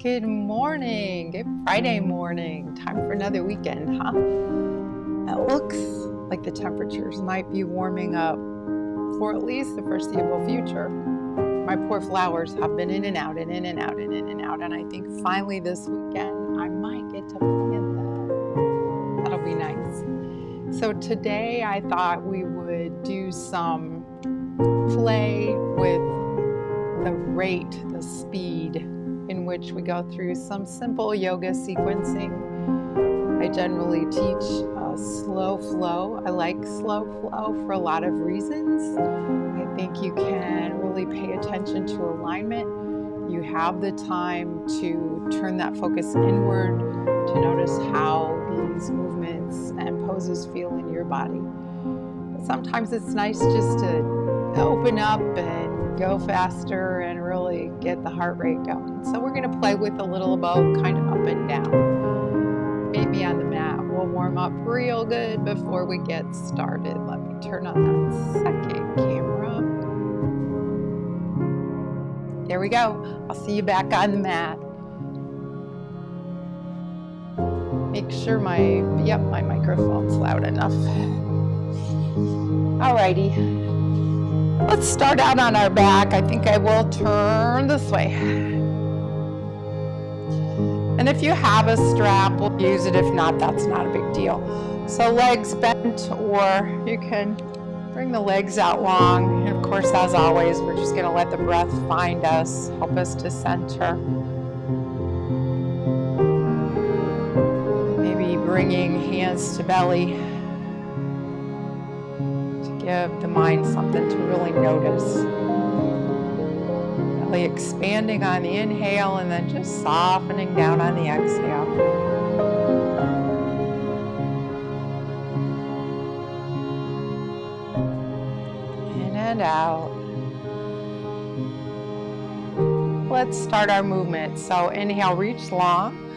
Good morning. Good Friday morning. Time for another weekend, huh? It looks like the temperatures might be warming up for at least the foreseeable future. My poor flowers have been in and out and in and out and in and out, and I think finally this weekend I might get to plant them. That'll be nice. So today I thought we would do some play with the rate, the speed in which we go through some simple yoga sequencing. I generally teach a slow flow. I like slow flow for a lot of reasons. I think you can really pay attention to alignment. You have the time to turn that focus inward, to notice how these movements and poses feel in your body. But sometimes it's nice just to open up and go faster and really get the heart rate going. So we're going to play with a little of both, kind of up and down. Meet me on the mat. We'll warm up real good before we get started. Let me turn on that second camera. There we go. I'll see you back on the mat. Make sure my microphone's loud enough. Alrighty. Let's start out on our back. I think I will turn this way. And if you have a strap, we'll use it. If not, that's not a big deal. So legs bent, or you can bring the legs out long. And of course, as always, we're just going to let the breath find us, help us to center. Maybe bringing hands to belly. Give the mind something to really notice. Really expanding on the inhale and then just softening down on the exhale. In and out. Let's start our movement. So inhale, reach long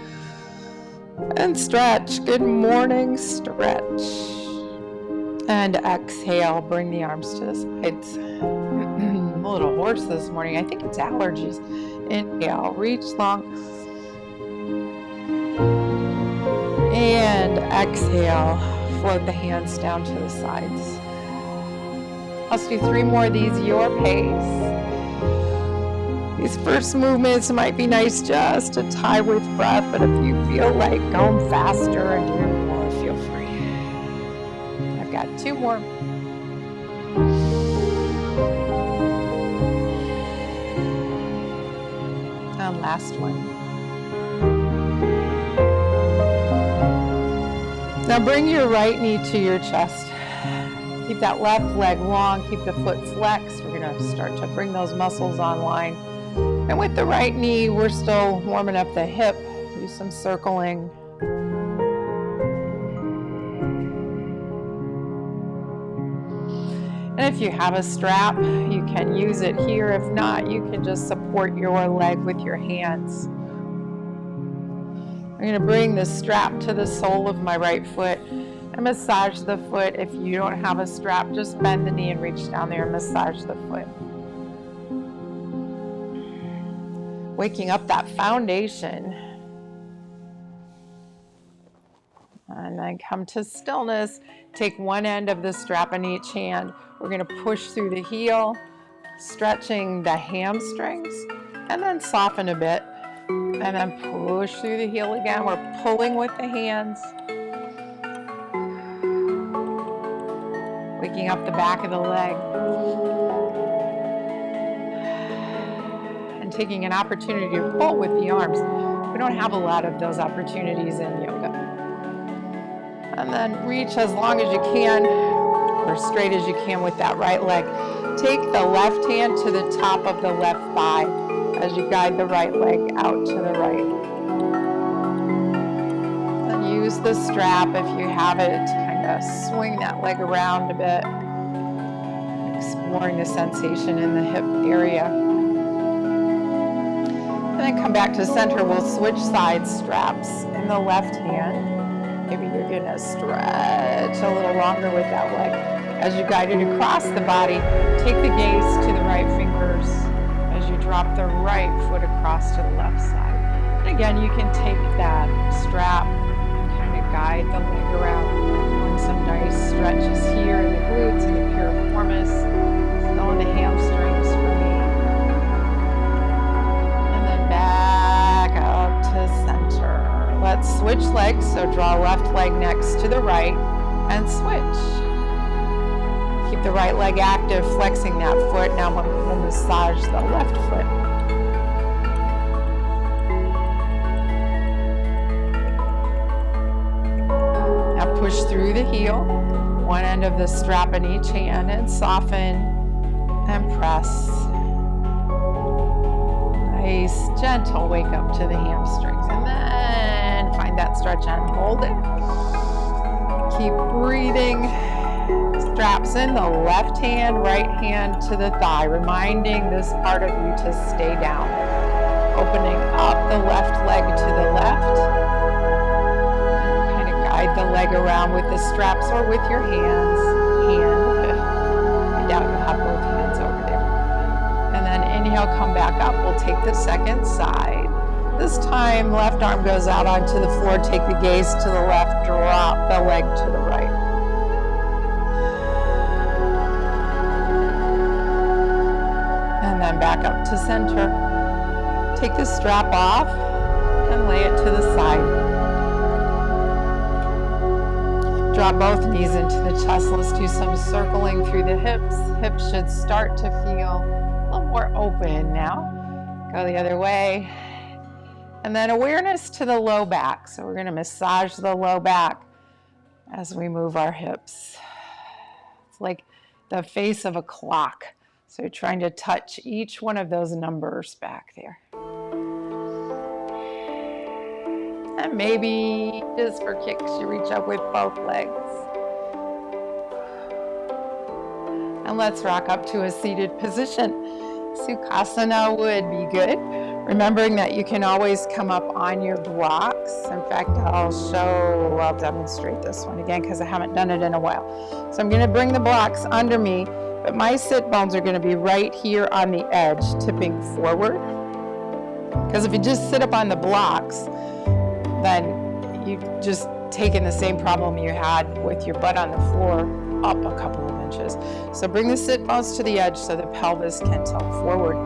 and stretch. Good morning, stretch. And exhale, bring the arms to the sides. I'm a little hoarse this morning. I think it's allergies. Inhale, reach long. And exhale, float the hands down to the sides. Let's do 3 more of these, your pace. These first movements might be nice just to tie with breath, but if you feel like going faster and doing more, feel free. Got 2 more. And last one. Now bring your right knee to your chest. Keep that left leg long. Keep the foot flexed. We're going to start to bring those muscles online. And with the right knee, we're still warming up the hip. Do some circling. And if you have a strap, you can use it here. If not, you can just support your leg with your hands. I'm going to bring the strap to the sole of my right foot and massage the foot. If you don't have a strap, just bend the knee and reach down there and massage the foot. Waking up that foundation. And then come to stillness. Take one end of the strap in each hand. We're going to push through the heel, stretching the hamstrings, and then soften a bit. And then push through the heel again. We're pulling with the hands. Waking up the back of the leg. And taking an opportunity to pull with the arms. We don't have a lot of those opportunities in yoga. And then reach as long as you can, or straight as you can with that right leg. Take the left hand to the top of the left thigh as you guide the right leg out to the right. And use the strap if you have it to kind of swing that leg around a bit, exploring the sensation in the hip area. And then come back to center. We'll switch sides, straps in the left hand. Maybe you're going to stretch a little longer with that leg. As you guide it across the body, take the gaze to the right fingers as you drop the right foot across to the left side. again, you can take that strap and kind of guide the leg around. Some nice stretches here in the glutes and the piriformis, still in the hamstrings for me. And then back up to center. Let's switch legs, so draw left leg next to the right and switch. Keep the right leg active, flexing that foot. Now we'll massage the left foot. Push through the heel, one end of the strap in each hand, and soften and press. Nice, gentle wake up to the hamstrings. And then find that stretch and hold it. Keep breathing. Straps in the left hand, right hand to the thigh, reminding this part of you to stay down. Opening up the left leg to the left. Guide the leg around with the straps or with your hands. I doubt you have both hands over there. And then inhale, come back up. We'll take the second side. This time, left arm goes out onto the floor. Take the gaze to the left. Drop the leg to the right. And then back up to center. Take the strap off and lay it to the side. Drop both knees into the chest. Let's do some circling through the hips. Hips should start to feel a little more open now. Go the other way. And then awareness to the low back. So we're going to massage the low back as we move our hips. It's like the face of a clock. So you're trying to touch each one of those numbers back there. And maybe, just for kicks, you reach up with both legs. And let's rock up to a seated position. Sukhasana would be good. Remembering that you can always come up on your blocks. In fact, I'll demonstrate this one again because I haven't done it in a while. So I'm going to bring the blocks under me, but my sit bones are going to be right here on the edge, tipping forward. Because if you just sit up on the blocks, then you've just taken the same problem you had with your butt on the floor up a couple of inches. So bring the sit bones to the edge so the pelvis can tilt forward.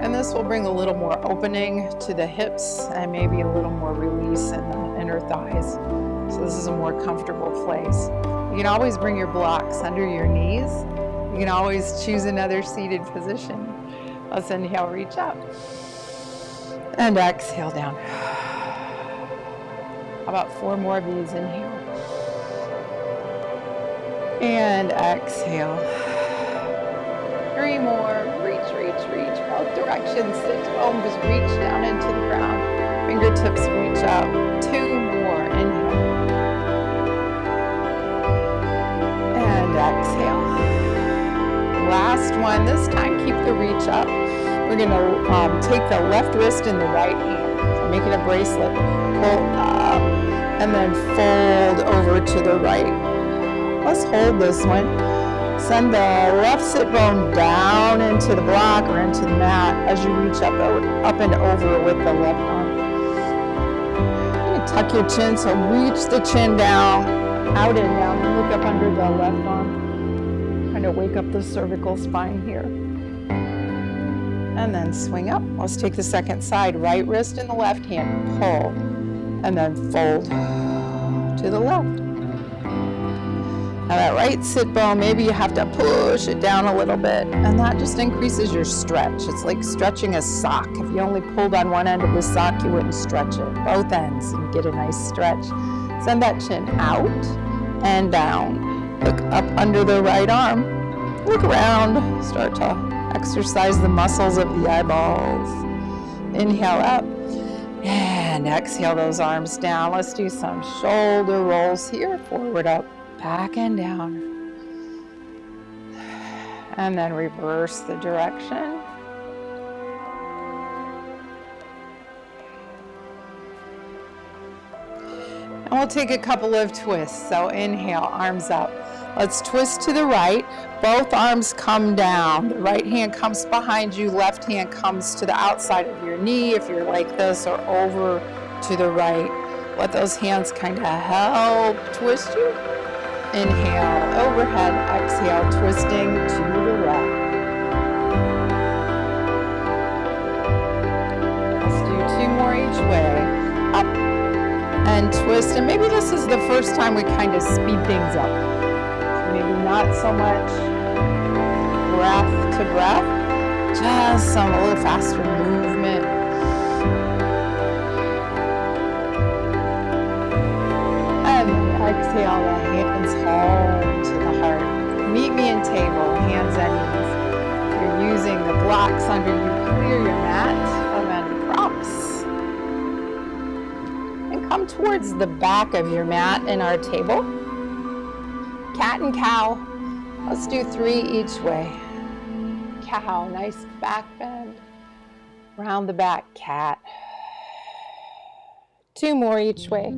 And this will bring a little more opening to the hips and maybe a little more release in the inner thighs. So this is a more comfortable place. You can always bring your blocks under your knees. You can always choose another seated position. Let's inhale, reach up. And exhale down. How about 4 more of these? Inhale. And exhale. 3 more. Reach, reach, reach. Both directions. Sit bones reach down into the ground. Fingertips reach up. 2 more. Inhale. And exhale. Last one. This time, keep the reach up. We're going to take the left wrist in the right hand. So make it a bracelet. Pull up. And then fold over to the right. Let's hold this one. Send the left sit bone down into the block or into the mat as you reach up and over with the left arm. You can tuck your chin, so reach the chin down, out and down, and look up under the left arm. Kind of wake up the cervical spine here. And then swing up. Let's take the second side. Right wrist in the left hand, pull. And then fold to the left. Now that right sit bone, maybe you have to push it down a little bit, and that just increases your stretch. It's like stretching a sock. If you only pulled on one end of the sock, you wouldn't stretch it. Both ends, and get a nice stretch. Send that chin out and down. Look up under the right arm. Look around. Start to exercise the muscles of the eyeballs. Inhale up. And exhale those arms down. Let's do some shoulder rolls here. Forward, up, back, and down. And then reverse the direction. And we'll take a couple of twists. So inhale, arms up. Let's twist to the right. Both arms come down. The right hand comes behind you. Left hand comes to the outside of your knee if you're like this, or over to the right. Let those hands kind of help twist you. Inhale, overhead. Exhale, twisting to the right. Let's do 2 more each way. Up and twist. And maybe this is the first time we kind of speed things up. Maybe not so much breath to breath, just a little faster movement. And then exhale the hands home to the heart. Meet me in table, hands at knees. If you're using the blocks under you, clear your mat of any props. And come towards the back of your mat in our table. Cat and cow. Let's do 3 each way. Cow, nice back bend. Round the back, cat. 2 more each way.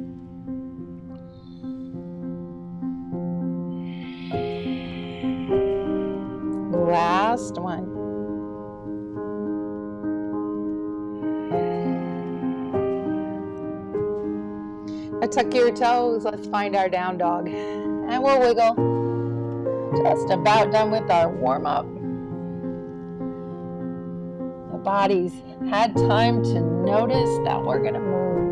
Last one. Now tuck your toes. Let's find our down dog. And we'll wiggle. Just about done with our warm-up. The body's had time to notice that we're going to move.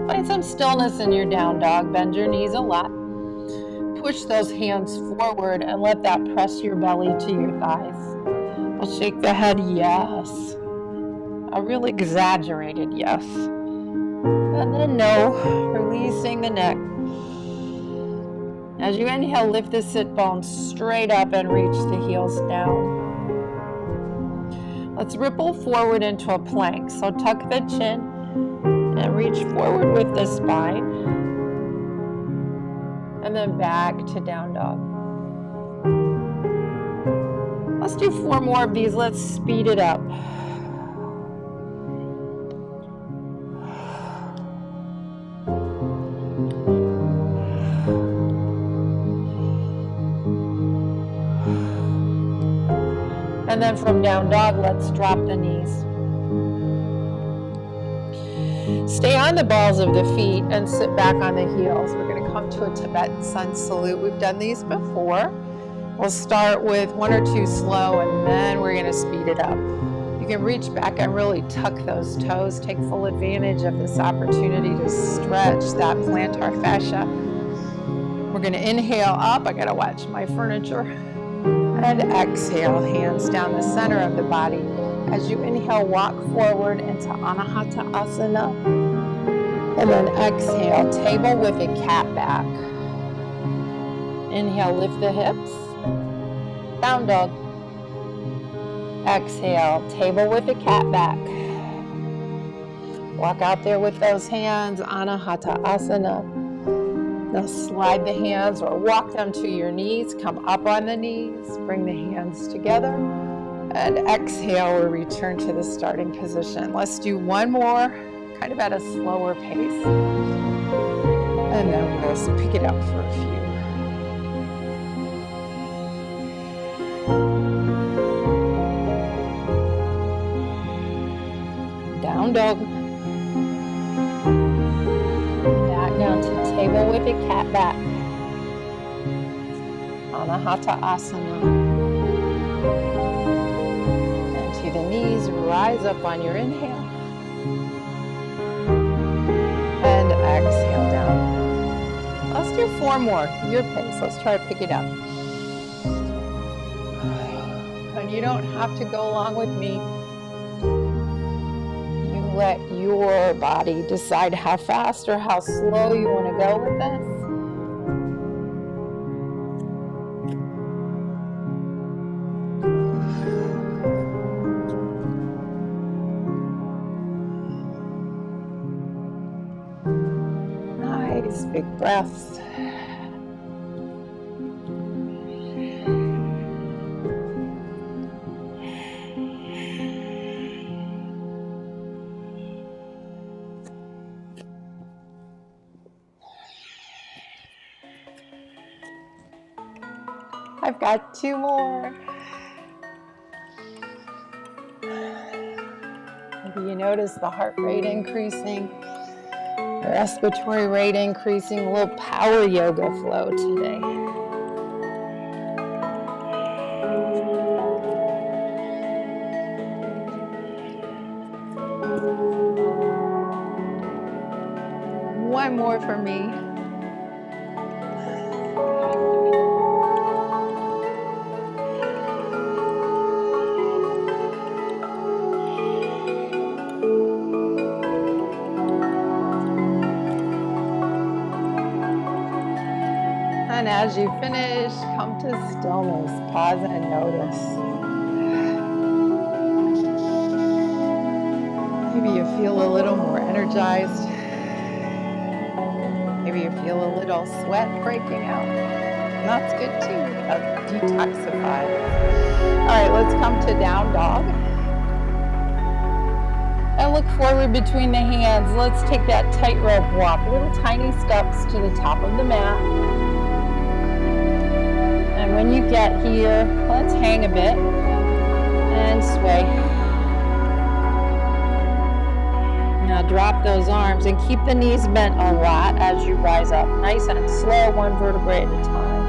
Find some stillness in your down dog. Bend your knees a lot. Push those hands forward and let that press your belly to your thighs. We'll shake the head, yes. A real exaggerated yes. And then no, releasing the neck. As you inhale, lift the sit bones straight up and reach the heels down. Let's ripple forward into a plank. So tuck the chin and reach forward with the spine. And then back to down dog. Let's do 4 more of these. Let's speed it up. And then from down dog, let's drop the knees. Stay on the balls of the feet and sit back on the heels. We're going to come to a Tibetan sun salute. We've done these before. We'll start with 1 or 2 slow, and then we're going to speed it up. You can reach back and really tuck those toes. Take full advantage of this opportunity to stretch that plantar fascia. We're going to inhale up. I got to watch my furniture. And exhale, hands down the center of the body. As you inhale, walk forward into Anahata Asana. And then exhale, table with a cat back. Inhale, lift the hips. Down dog. Exhale, table with a cat back. Walk out there with those hands, Anahata Asana. Now slide the hands or walk them to your knees. Come up on the knees. Bring the hands together. And exhale, we'll return to the starting position. Let's do 1 more, kind of at a slower pace. And then we'll pick it up for a few. Down dog. Back down to table with a cat back. Anahata Asana. And to the knees, rise up on your inhale. And exhale down. Let's do 4 more, your pace. Let's try to pick it up. And you don't have to go along with me. Let your body decide how fast or how slow you want to go with this. Nice, big breaths. I've got 2 more. Maybe you notice the heart rate increasing, the respiratory rate increasing, a little power yoga flow today. One more for me. And as you finish, come to stillness. Pause and notice. Maybe you feel a little more energized. Maybe you feel a little sweat breaking out. And that's good too. That detoxifies. All right, let's come to down dog. And look forward between the hands. Let's take that tightrope walk. Little tiny steps to the top of the mat. And when you get here, let's hang a bit and sway. Now drop those arms and keep the knees bent a lot as you rise up. Nice and slow, one vertebrae at a time.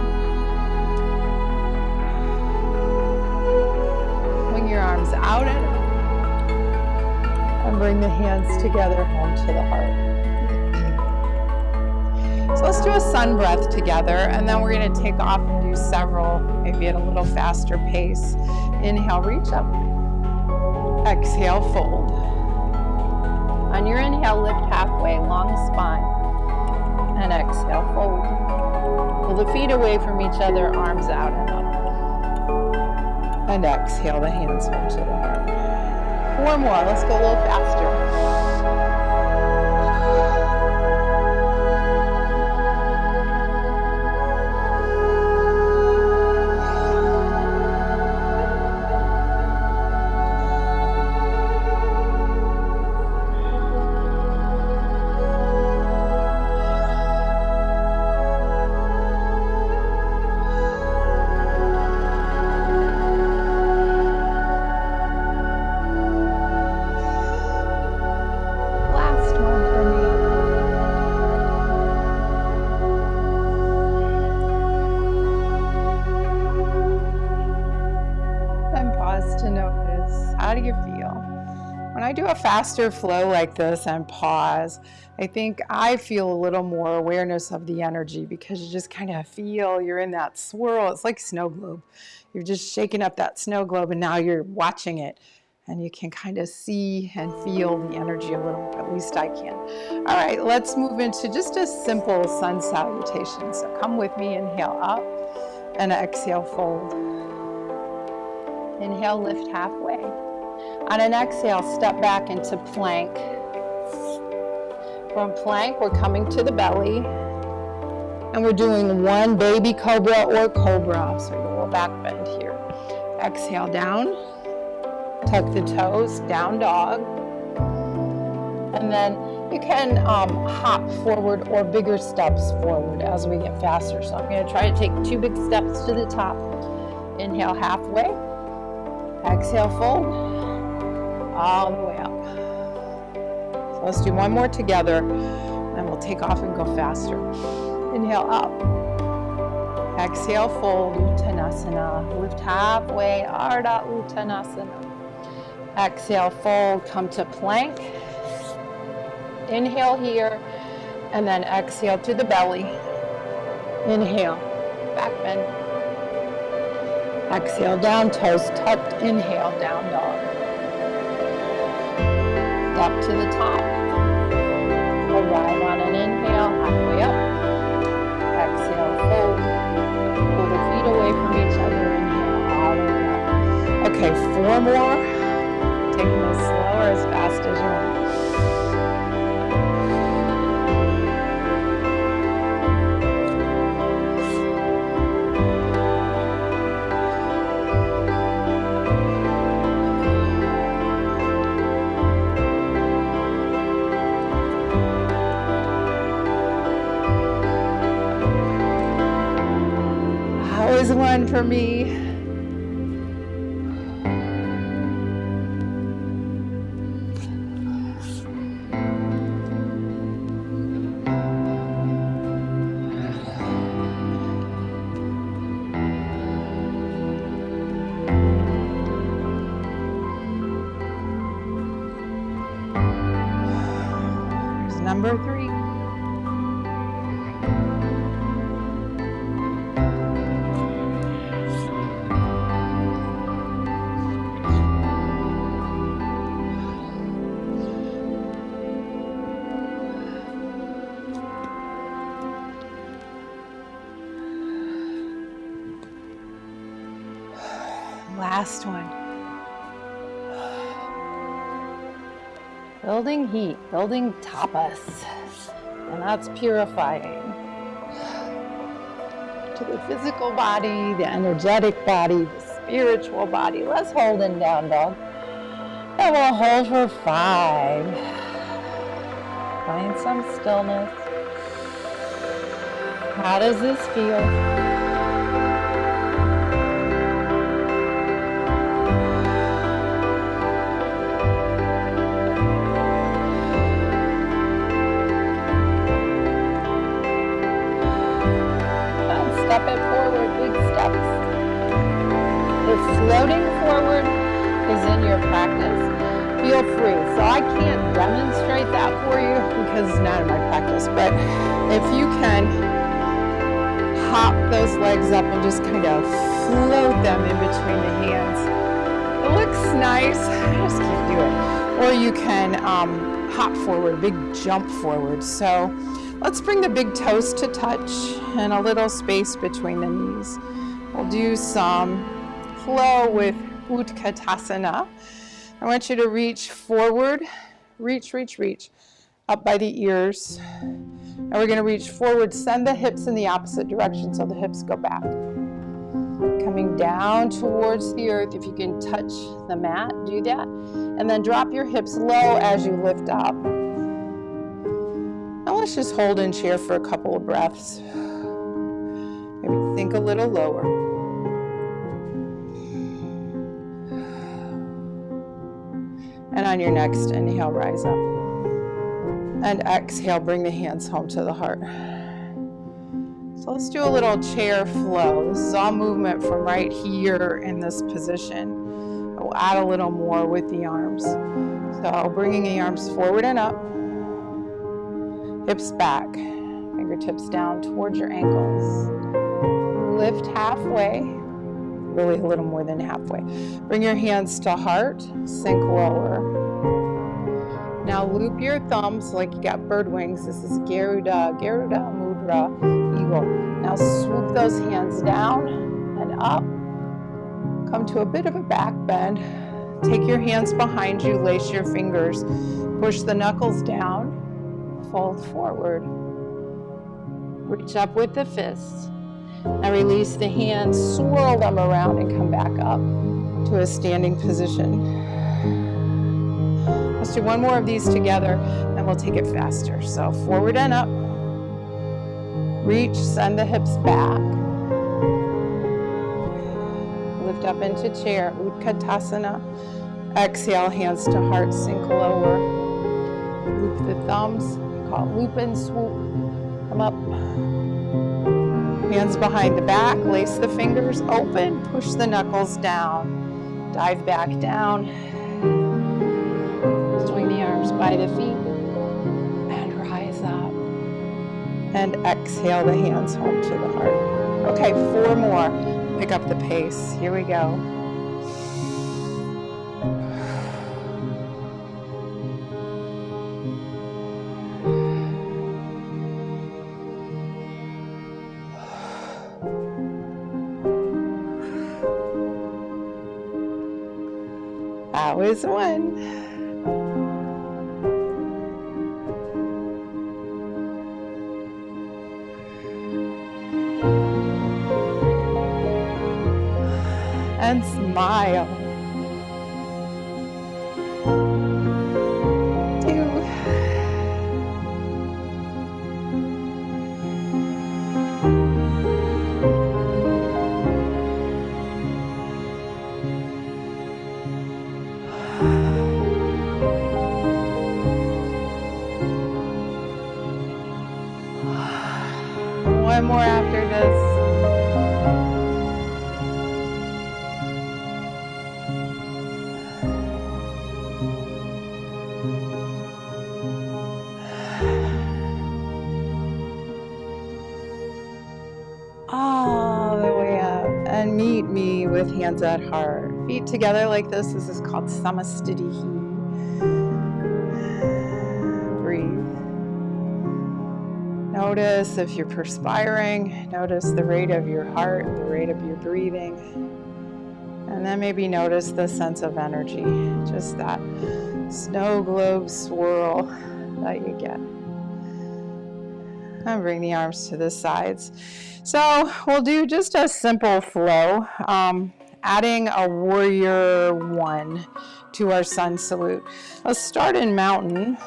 Swing your arms out and bring the hands together home to the heart. So let's do a sun breath together, and then we're going to take off and do several, maybe at a little faster pace. Inhale, reach up. Exhale, fold. On your inhale, lift halfway, long spine. And exhale, fold. Pull the feet away from each other, arms out and up. And exhale, the hands home to the heart. 4 more, let's go a little faster. When I do a faster flow like this and pause, I think I feel a little more awareness of the energy, because you just kind of feel you're in that swirl. It's like snow globe. You're just shaking up that snow globe, and now you're watching it, and you can kind of see and feel the energy a little, at least I can. All right, let's move into just a simple sun salutation. So come with me, inhale up and exhale, fold. Inhale, lift halfway. On an exhale, step back into plank. From plank, we're coming to the belly, and we're doing one baby cobra or cobra. So a little back bend here. Exhale down, tuck the toes, down dog. And then you can hop forward or bigger steps forward as we get faster. So I'm going to try to take 2 big steps to the top. Inhale halfway. Exhale, fold. All the way up. So let's do one more together, and we'll take off and go faster. Inhale up. Exhale, fold, Uttanasana. Lift halfway, Ardha Uttanasana. Exhale, fold, come to plank. Inhale here, and then exhale to the belly. Inhale, back bend. Exhale, down, toes tucked. Inhale, down dog. Up to the top. Arrive on an inhale, halfway up. Exhale, fold. Pull the feet away from each other. Inhale, all the way up. Okay, 4 more. Taking this slower, as fast as you want. one for me. Here's number 3. Last one. Building heat, building tapas. And that's purifying to the physical body, the energetic body, the spiritual body. Let's hold in down dog. And we'll hold for 5. Find some stillness. How does this feel? Step it forward, big steps. If floating forward is in your practice, feel free. So I can't demonstrate that for you because it's not in my practice, but if you can hop those legs up and just kind of float them in between the hands. It looks nice, I just can't do it. Or you can hop forward, big jump forward. So let's bring the big toes to touch and a little space between the knees. We'll do some flow with Utkatasana. I want you to reach forward, reach, up by the ears. And we're gonna reach forward, send the hips in the opposite direction so the hips go back. Coming down towards the earth, if you can touch the mat, do that. And then drop your hips low as you lift up. Now let's just hold in chair for a couple of breaths. Maybe think a little lower. And on your next inhale, rise up. And exhale, bring the hands home to the heart. So let's do a little chair flow. This is all movement from right here in this position. We'll add a little more with the arms. So bringing the arms forward and up. Hips back, fingertips down towards your ankles. Lift halfway, really a little more than halfway. Bring your hands to heart, sink lower. Now loop your thumbs like you got bird wings. This is Garuda Mudra, eagle. Now swoop those hands down and up. Come to a bit of a back bend. Take your hands behind you, lace your fingers. Push the knuckles down. Fold forward. Reach up with the fists. And release the hands, swirl them around and come back up to a standing position. Let's do one more of these together, then we'll take it faster. So forward and up. Reach, send the hips back. Lift up into chair, Utkatasana. Exhale, hands to heart, sink lower. Loop the thumbs. Call it loop and swoop. Come up. Hands behind the back, lace the fingers open, push the knuckles down. Dive back down. Swing the arms by the feet and rise up. And exhale the hands home to the heart. Okay, 4 more. Pick up the pace. Here we go. That was 1. And smile. 2. And meet me with hands at heart. Feet together like this. This is called Samastitihi. Breathe. Notice if you're perspiring. Notice the rate of your heart and the rate of your breathing. And then maybe notice the sense of energy. Just that snow globe swirl that you get. And bring the arms to the sides. So we'll do just a simple flow, adding a warrior one to our sun salute. Let's start in mountain.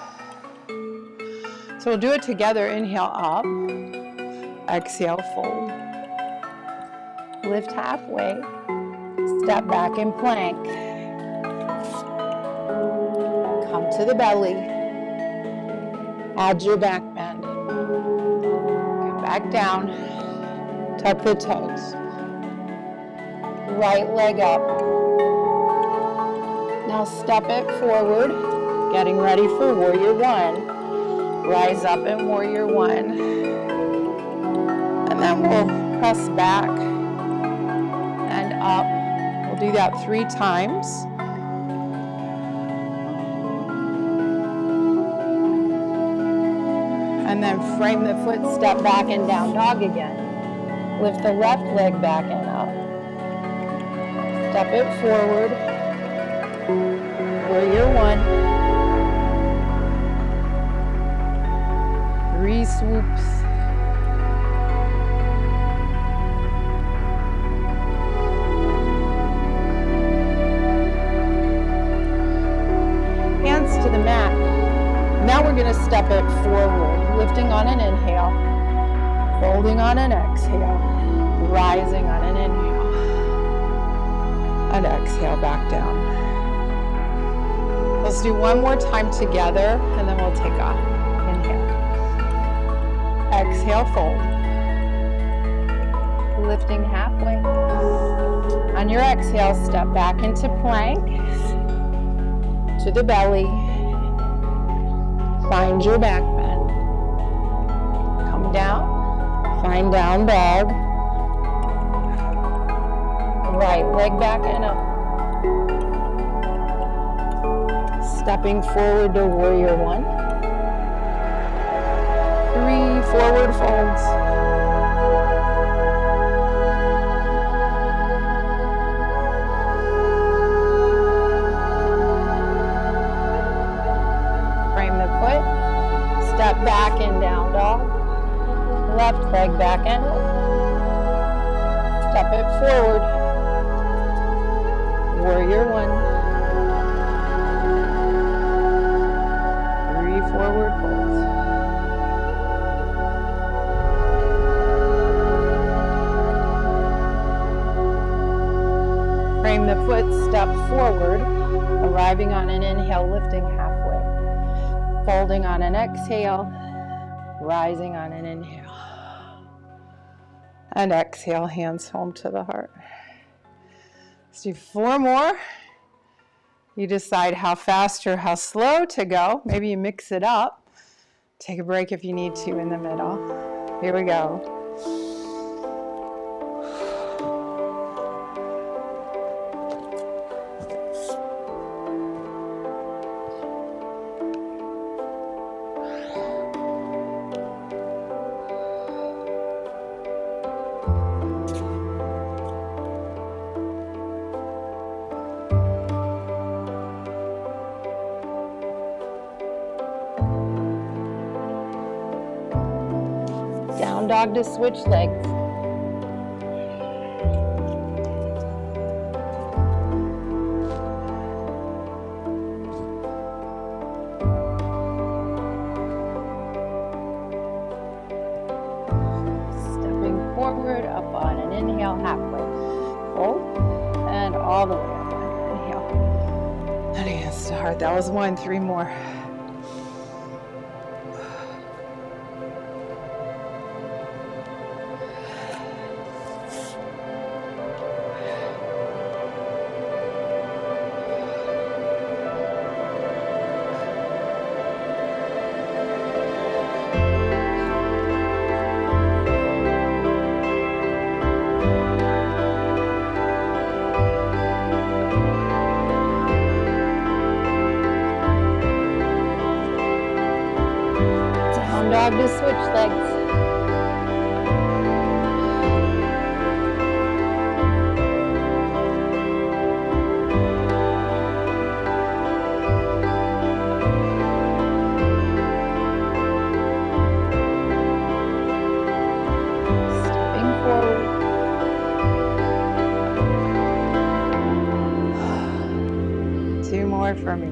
So we'll do it together. Inhale up, exhale fold. Lift halfway, step back in plank. Come to the belly, add your back bend. Come back down, tuck the toes. Right leg up. Now step it forward, getting ready for warrior one. Rise up in warrior one. And then we'll press back and up. We'll do that 3 times. And then frame the foot, step back and down dog again. Lift the left leg back and up. Step it forward. Warrior one. 3 swoops. Hands to the mat. Now we're going to step it forward, lifting on an inhale, folding on an exhale, rising on an inhale, and exhale back down. Let's do one more time together, and then we'll take off. Inhale. Exhale, fold. Lifting halfway. On your exhale, step back into plank, to the belly. Find your back bend. Come down. Find down dog. Right leg back and up. Stepping forward to warrior one. 3 forward folds. Frame the foot. Step back and down dog. Left leg back and up. Step it forward. Warrior one. 3 forward folds. Frame the foot, step forward, arriving on an inhale, lifting halfway. Folding on an exhale, rising on an inhale. And exhale, hands home to the heart. Let's do 4 more. You decide how fast or how slow to go. Maybe you mix it up. Take a break if you need to in the middle. Here we go. Down dog to switch legs. Stepping forward, up on an inhale, halfway. Fold, and all the way up on an inhale. And hands to heart. That was 1, 3 more. love to switch legs. Stepping forward. Two more for me.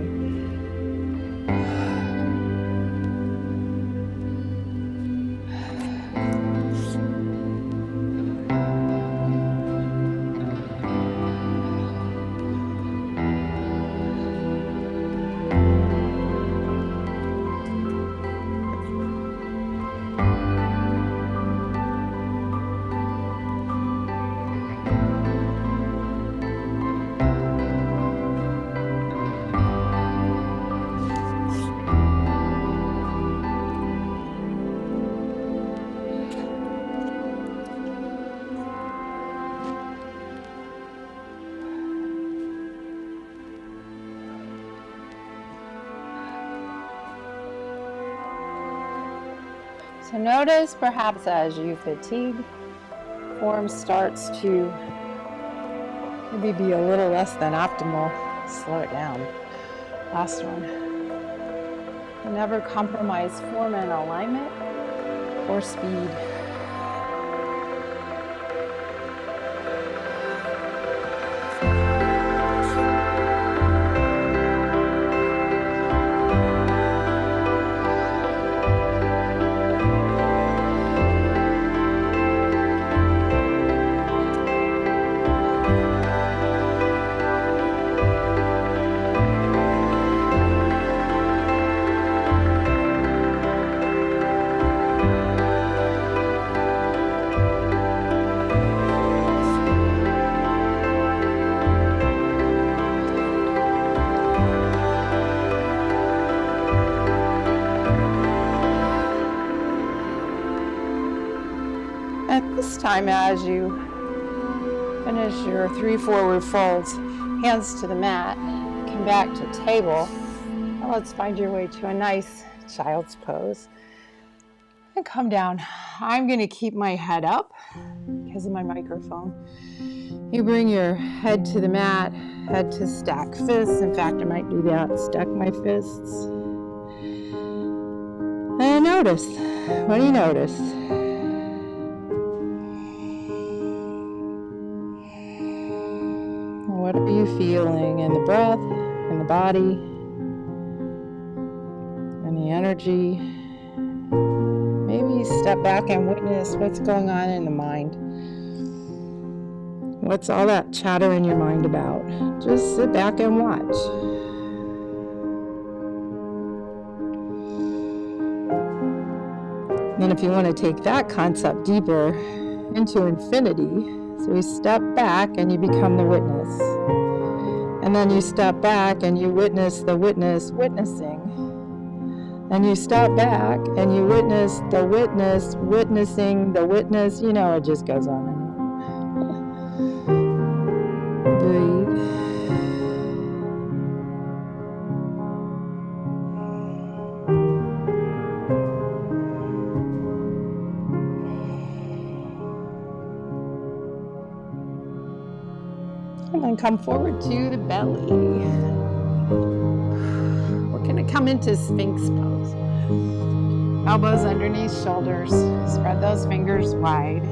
So notice perhaps as you fatigue, form starts to maybe be a little less than optimal. Slow it down. Last one. And never compromise form and alignment or speed. At this time, as you finish your 3 forward folds, hands to the mat, come back to table. Now let's find your way to a nice child's pose. And come down. I'm going to keep my head up because of my microphone. You bring your head to the mat, head to stack fists. In fact, I might do that, stack my fists. And notice. What do you notice? What are you feeling in the breath, in the body, in the energy? Maybe step back and witness what's going on in the mind. What's all that chatter in your mind about? Just sit back and watch. Then if you want to take that concept deeper into infinity, so you step back and you become the witness. And then you step back and you witness the witness witnessing. And you step back and you witness the witness witnessing the witness. You know, it just goes on and on. Breathe. And then come forward to the belly. We're going to come into Sphinx pose. Elbows underneath shoulders. Spread those fingers wide.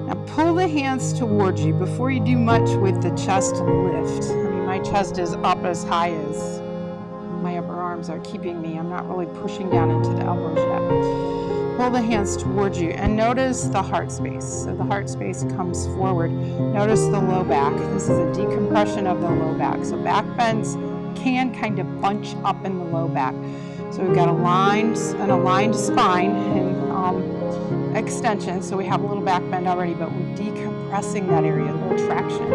Now pull the hands towards you. Before you do much with the chest lift. I mean, my chest is up as high as my upper arms are keeping me. I'm not really pushing down into the elbows yet. Pull the hands towards you and notice the heart space. So the heart space comes forward. Notice the low back. This is a decompression of the low back. So back bends can kind of bunch up in the low back. So we've got an aligned spine and extension. So we have a little back bend already, but we're decompressing that area, a little traction.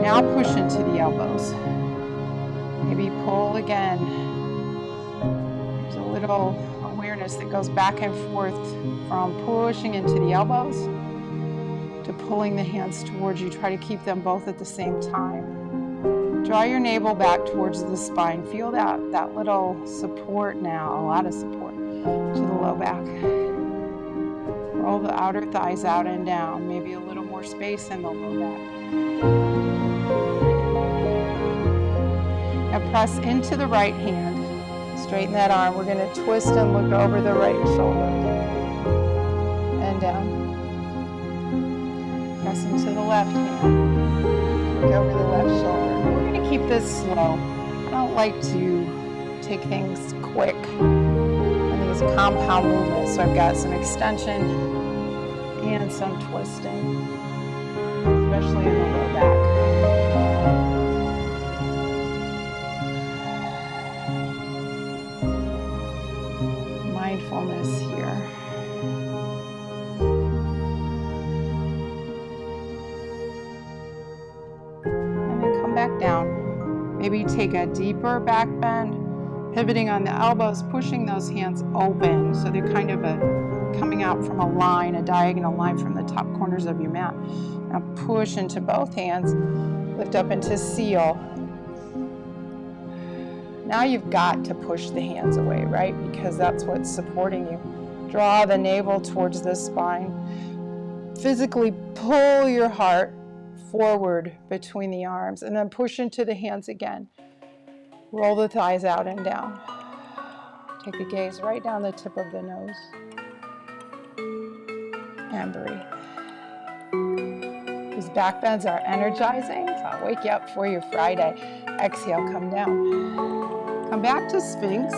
Now push into the elbows. Maybe pull again. There's a little awareness that goes back and forth from pushing into the elbows to pulling the hands towards you. Try to keep them both at the same time. Draw your navel back towards the spine. Feel that little support now, a lot of support. to the low back. Roll the outer thighs out and down. Maybe a little more space in the low back. Now press into the right hand. Straighten that arm. We're going to twist and look over the right shoulder. And down. Press into the left hand. Look over the left shoulder. We're going to keep this slow. I don't like to take things quick. I think it's a compound movement, so I've got some extension and some twisting, especially in the low back. Mindfulness here. And then come back down. Maybe take a deeper back bend, pivoting on the elbows, pushing those hands open so they're kind of coming out from a line, a diagonal line from the top corners of your mat. Now push into both hands, lift up into seal. Now you've got to push the hands away, right? Because that's what's supporting you. Draw the navel towards the spine. Physically pull your heart forward between the arms and then push into the hands again. Roll the thighs out and down. Take the gaze right down the tip of the nose. And breathe. These back bends are energizing, so I'll wake you up for your Friday. Exhale, come down. Come back to Sphinx.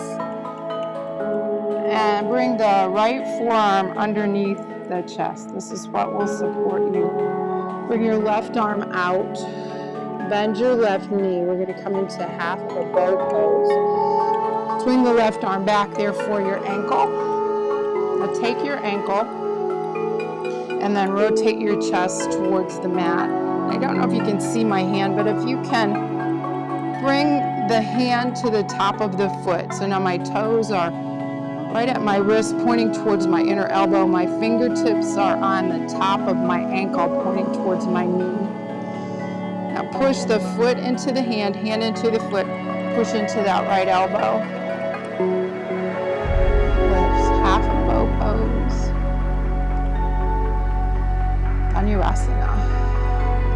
And bring the right forearm underneath the chest. This is what will support you. Bring your left arm out. Bend your left knee. We're going to come into half of a bow pose. Swing the left arm back there for your ankle. Now take your ankle and then rotate your chest towards the mat. I don't know if you can see my hand, but if you can, bring the hand to the top of the foot. So now my toes are right at my wrist, pointing towards my inner elbow. My fingertips are on the top of my ankle, pointing towards my knee. Now push the foot into the hand into the foot, push into that right elbow. Lifts, half a bow pose. Dhanurasana.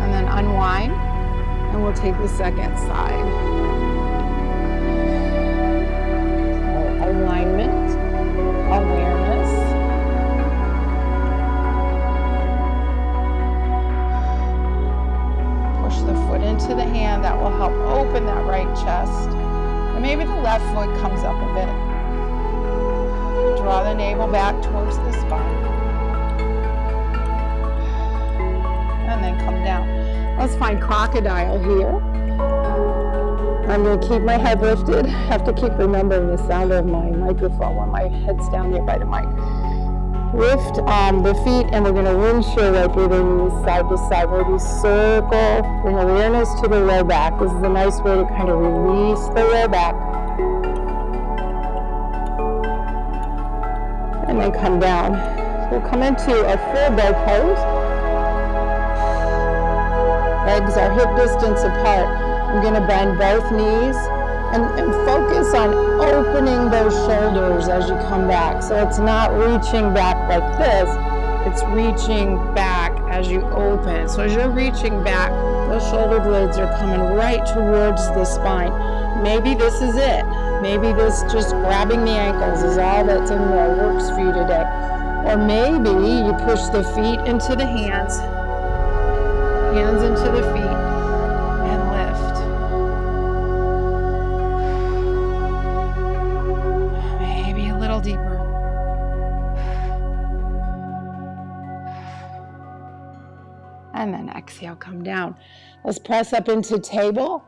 And then unwind, and we'll take the second side. So alignment, awareness. The foot into the hand. That will help open that right chest. And maybe the left foot comes up a bit. Draw the navel back towards the spine. And then come down. Let's find crocodile here. I'm going to keep my head lifted. I have to keep remembering the sound of my microphone when my head's down there by the mic. Lift the feet, and we're going to windshield right through the knees, side to side. Maybe circle, bring awareness to the low back. This is a nice way to kind of release the low back. And then come down. So we'll come into a full bow pose. Legs are hip distance apart. I'm going to bend both knees. And focus on opening those shoulders as you come back. So it's not reaching back like this, it's reaching back as you open. So as you're reaching back, those shoulder blades are coming right towards the spine. Maybe this is it. Maybe this just grabbing the ankles is all that's in there, works for you today. Or maybe you push the feet into the hands into the feet, and lift. Deeper. And then exhale, come down. Let's press up into table.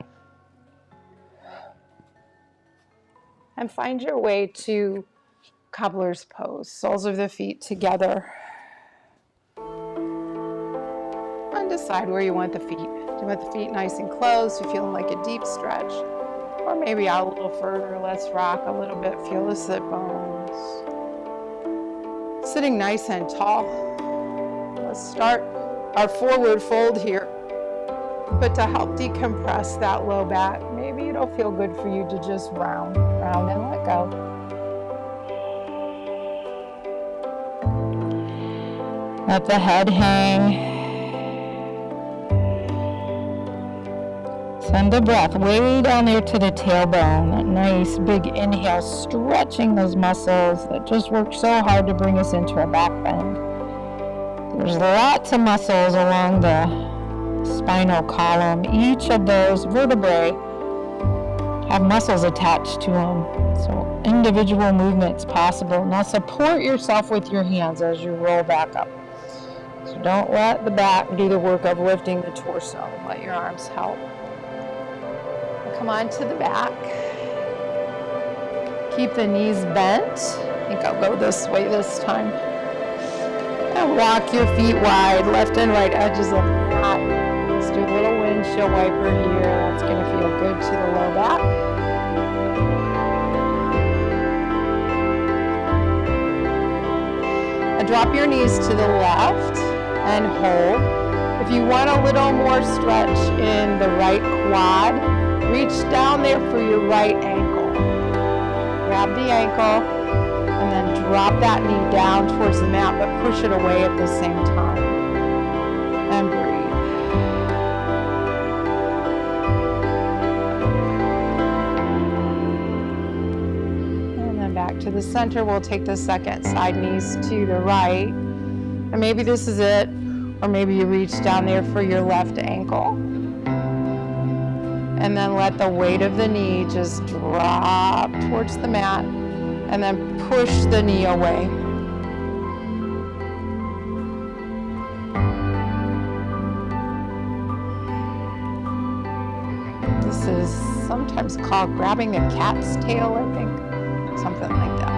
And find your way to cobbler's pose. Soles of the feet together. And decide where you want the feet. Do you want the feet nice and closed? You're feeling like a deep stretch. Or maybe out a little further. Let's rock a little bit. Feel the sit bones. Sitting nice and tall. Let's start our forward fold here. But to help decompress that low back, maybe it'll feel good for you to just round and let go. Let the head hang. Send the breath way down there to the tailbone. That nice big inhale, stretching those muscles that just work so hard to bring us into a back bend. There's lots of muscles along the spinal column. Each of those vertebrae have muscles attached to them. So individual movements possible. Now support yourself with your hands as you roll back up. So don't let the back do the work of lifting the torso. Let your arms help. Come on to the back. Keep the knees bent. I think I'll go this way this time. And walk your feet wide, left and right edges of the mat. Let's do a little windshield wiper here. That's going to feel good to the low back. And drop your knees to the left and hold. If you want a little more stretch in the right quad, reach down there for your right ankle. Grab the ankle and then drop that knee down towards the mat, but push it away at the same time. And breathe. And then back to the center. We'll take the second side knees to the right. And maybe this is it, or maybe you reach down there for your left ankle. And then let the weight of the knee just drop towards the mat and then push the knee away. This is sometimes called grabbing the cat's tail, I think. Something like that.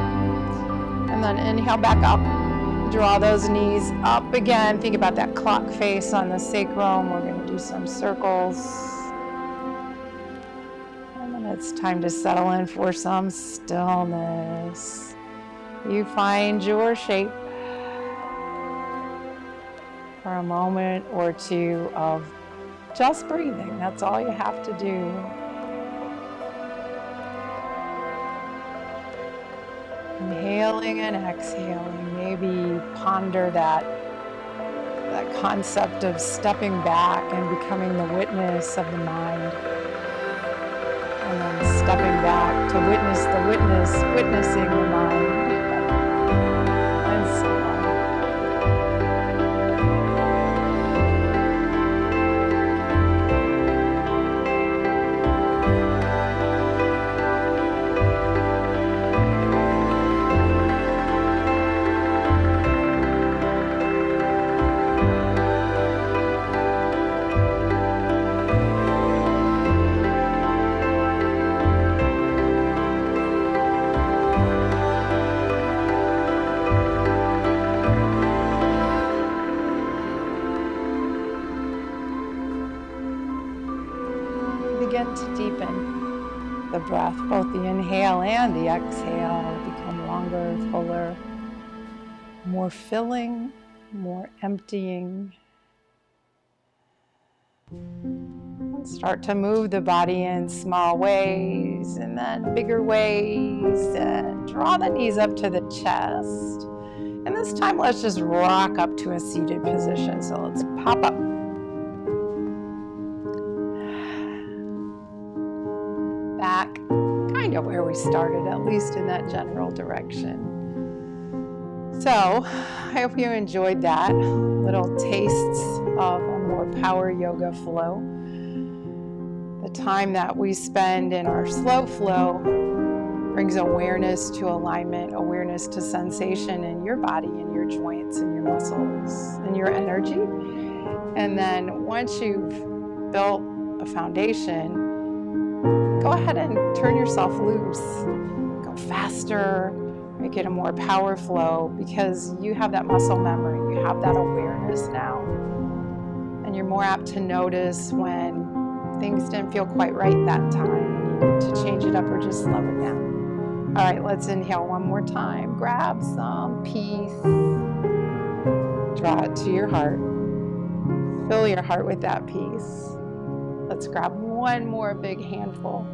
And then inhale back up. Draw those knees up again. Think about that clock face on the sacrum. We're going to do some circles. It's time to settle in for some stillness. You find your shape for a moment or two of just breathing. That's all you have to do. Inhaling and exhaling. Maybe ponder that concept of stepping back and becoming the witness of the mind. And then stepping back to witness the witnessing the mind. And so on. Begin to deepen the breath. Both the inhale and the exhale become longer, fuller, more filling, more emptying. And start to move the body in small ways and then bigger ways, and draw the knees up to the chest. And this time let's just rock up to a seated position. So let's pop up. Back, kind of where we started, at least in that general direction. So, I hope you enjoyed that. Little tastes of a more power yoga flow. The time that we spend in our slow flow brings awareness to alignment, awareness to sensation in your body, in your joints, in your muscles, in your energy. And then once you've built a foundation, go ahead and turn yourself loose. Go faster, make it a more power flow, because you have that muscle memory, you have that awareness now. And you're more apt to notice when things didn't feel quite right that time, and you need to change it up or just slow it down. All right, let's inhale one more time. Grab some peace. Draw it to your heart. Fill your heart with that peace. Let's grab one more big handful.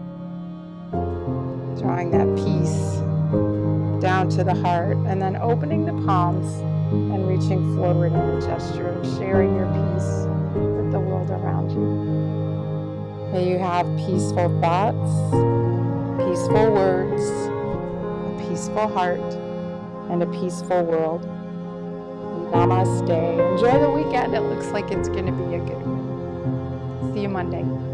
Drawing that peace down to the heart, and then opening the palms and reaching forward in the gesture of sharing your peace with the world around you. May you have peaceful thoughts, peaceful words, a peaceful heart, and a peaceful world. Namaste. Enjoy the weekend. It looks like it's going to be a good one. See you Monday.